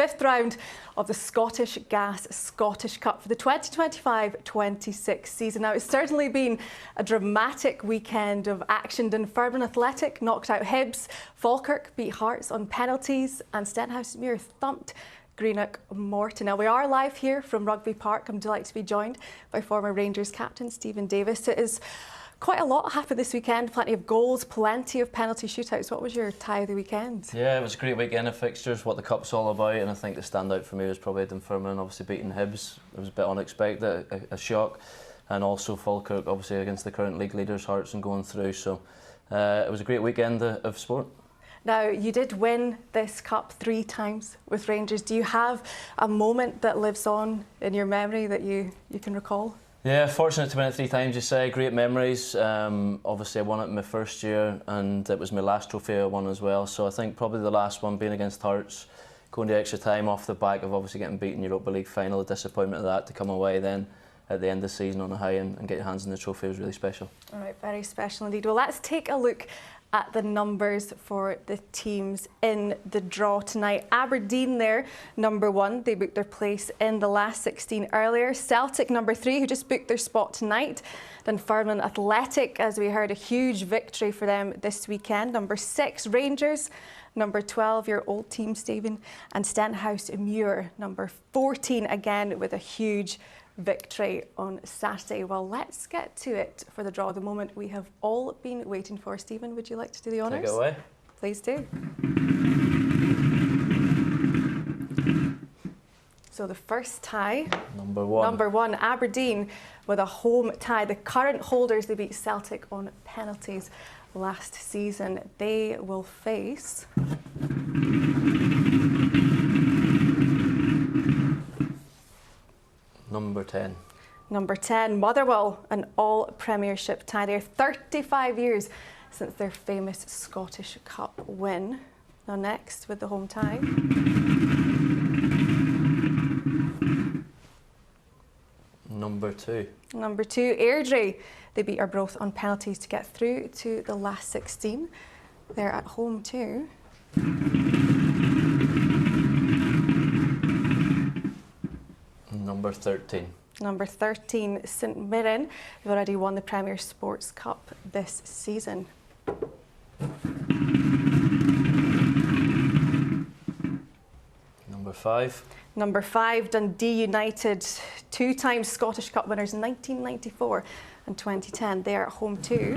fifth round of the Scottish Gas Scottish Cup for the 2025-26 season. Now, it's certainly been a dramatic weekend of action. Dunfermline Athletic knocked out Hibs, Falkirk beat Hearts on penalties, and Stenhousemuir thumped Greenock Morton. Now, we are live here from Rugby Park. I'm delighted to be joined by former Rangers captain Stephen Davis. It is quite a lot happened this weekend, plenty of goals, plenty of penalty shootouts. What was your tie of the weekend? Yeah, it was a great weekend of fixtures, what the Cup's all about, and I think the standout for me was probably Dunfermline obviously beating Hibs. It was a bit unexpected, a shock, and also Falkirk obviously against the current league leaders Hearts and going through, so it was a great weekend of sport. Now, you did win this Cup 3 times with Rangers. Do you have a moment that lives on in your memory that you can recall? Yeah, fortunate to win it 3 times, you say. Great memories. Obviously, I won it in my first year, and it was my last trophy I won as well. So I think probably the last one being against Hearts, going to extra time off the back of obviously getting beaten Europa League final, the disappointment of that, to come away then at the end of the season on a high and get your hands on the trophy was really special. All right, very special indeed. Well, let's take a look at the numbers for the teams in the draw tonight. Aberdeen there, number 1. They booked their place in the last 16 earlier. Celtic, number 3, who just booked their spot tonight. Dunfermline Athletic, as we heard, a huge victory for them this weekend. Number 6, Rangers. Number 12, your old team, Stephen. And Stenhousemuir, number 14, again with a huge victory on Saturday. Well, let's get to it for the draw, the moment we have all been waiting for. Stephen, would you like to do the honours? Take it away. Please do. So the first tie, number 1. Number 1, Aberdeen with a home tie. The current holders, they beat Celtic on penalties last season. They will face number 10. Number 10, Motherwell, an all-premiership tie. They're 35 years since their famous Scottish Cup win. Now next, with the home tie, number 2. Number 2, Airdrie. They beat Arbroath on penalties to get through to the last 16. They're at home too. Number 13. Number 13, St Mirren. They've already won the Premier Sports Cup this season. Number 5. Number 5, Dundee United. 2-time Scottish Cup winners in 1994 and 2010. They are at home too.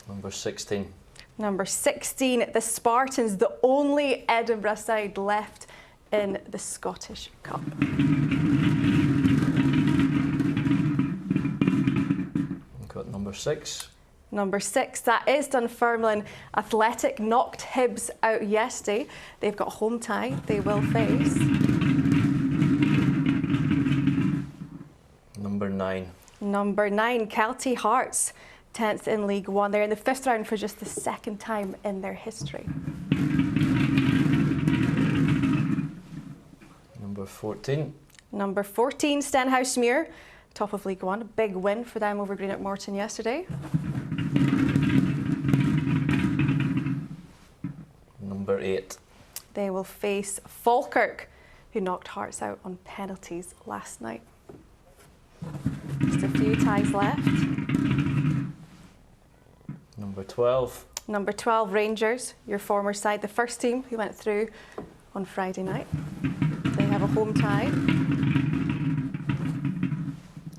Number 16. Number 16, the Spartans, the only Edinburgh side left in the Scottish Cup. We've got number 6. Number 6, that is Dunfermline Athletic. Knocked Hibs out yesterday. They've got a home tie. They will face number 9. Number 9, Kelty Hearts. 10th in League One. They're in the 5th round for just the 2nd time in their history. Number 14. Number 14, Stenhousemuir, top of League One. A big win for them over Greenock Morton yesterday. Number 8. They will face Falkirk, who knocked Hearts out on penalties last night. Just a few ties left. Number 12. Number 12, Rangers, your former side, the first team who went through on Friday night. They have a home tie.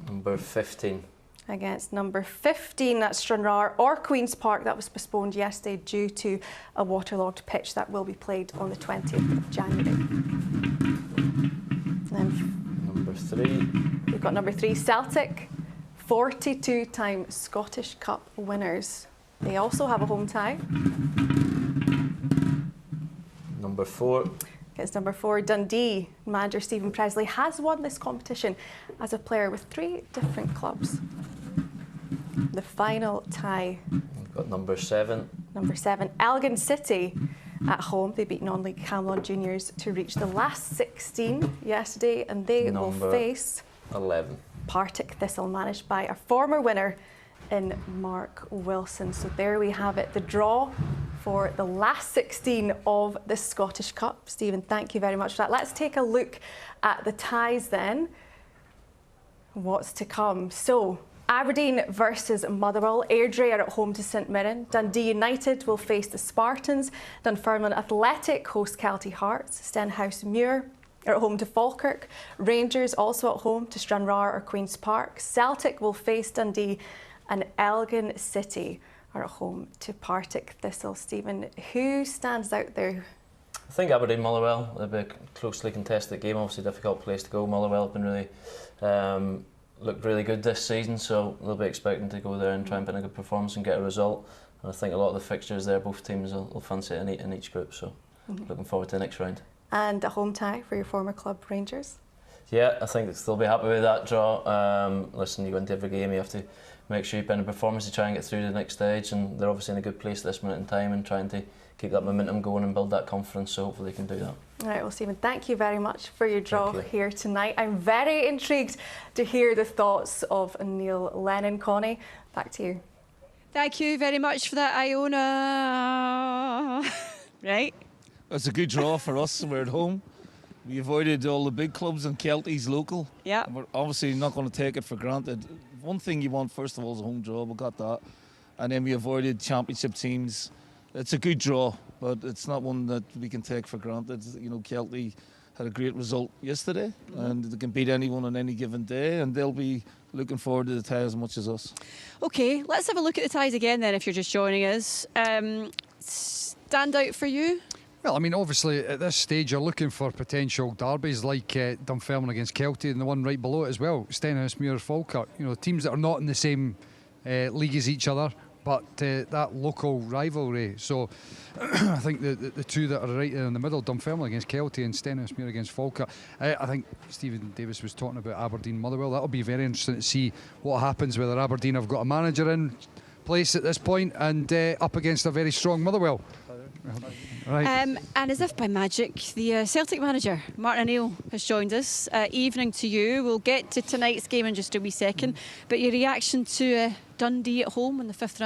Number 15. Against number 15, that's Stranraer or Queen's Park. That was postponed yesterday due to a waterlogged pitch that will be played on the 20th of January. And then number 3. We've got number 3, Celtic, 42-time Scottish Cup winners. They also have a home tie. Number 4. Against number 4, Dundee. Manager Stephen Pressley has won this competition as a player with 3 different clubs. The final tie. We've got number 7. Number 7, Elgin City at home. They beat non-league Camelon Juniors to reach the last 16 yesterday, and they will face 11. Partick Thistle, managed by a former winner in Mark Wilson. So there we have it, the draw for the last 16 of the Scottish Cup. Stephen, thank you very much for that. Let's take a look at the ties then. What's to come? So, Aberdeen versus Motherwell. Airdrie are at home to St Mirren. Dundee United will face the Spartans. Dunfermline Athletic host Kelty Hearts. Stenhousemuir are at home to Falkirk. Rangers also at home to Stranraer or Queen's Park. Celtic will face Dundee, and Elgin City are at home to Partick Thistle. Stephen, who stands out there? I think Aberdeen Motherwell. It'll be a closely contested game. Obviously, a difficult place to go. Motherwell have been really looked really good this season, so they'll be expecting to go there and try and put in a good performance and get a result. And I think a lot of the fixtures there, both teams will fancy it in each group. So looking forward to the next round. And a home tie for your former club, Rangers? Yeah, I think they'll be happy with that draw. Listen, you go into every game, you have to make sure you put in a performance to try and get through to the next stage, and they're obviously in a good place at this minute in time and trying to keep that momentum going and build that confidence, so hopefully they can do that. All right, well, Stephen, thank you very much for your draw here tonight. I'm very intrigued to hear the thoughts of Neil Lennon. Connie, back to you. Thank you very much for that, Iona. Right? It's a good draw for us. We're at home. We avoided all the big clubs and Kelty's local. Yeah. We're obviously not going to take it for granted. One thing you want, first of all, is a home draw. We got that. And then we avoided championship teams. It's a good draw, but it's not one that we can take for granted. You know, Kelty had a great result yesterday, and they can beat anyone on any given day, and they'll be looking forward to the tie as much as us. OK, let's have a look at the ties again then, if you're just joining us. Stand out for you? Well, I mean, obviously at this stage you're looking for potential derbies like Dunfermline against Kelty, and the one right below it as well, Stenhousemuir, Falkirk. You know, teams that are not in the same league as each other, but that local rivalry. So I think the two that are right there in the middle, Dunfermline against Kelty and Stenhousemuir against Falkirk. I think Stephen Davis was talking about Aberdeen Motherwell. That'll be very interesting to see what happens, whether Aberdeen have got a manager in place at this point and up against a very strong Motherwell. Right. And as if by magic, the Celtic manager, Martin O'Neill, has joined us. Evening to you. We'll get to tonight's game in just a wee second. But your reaction to Dundee at home in the fifth round?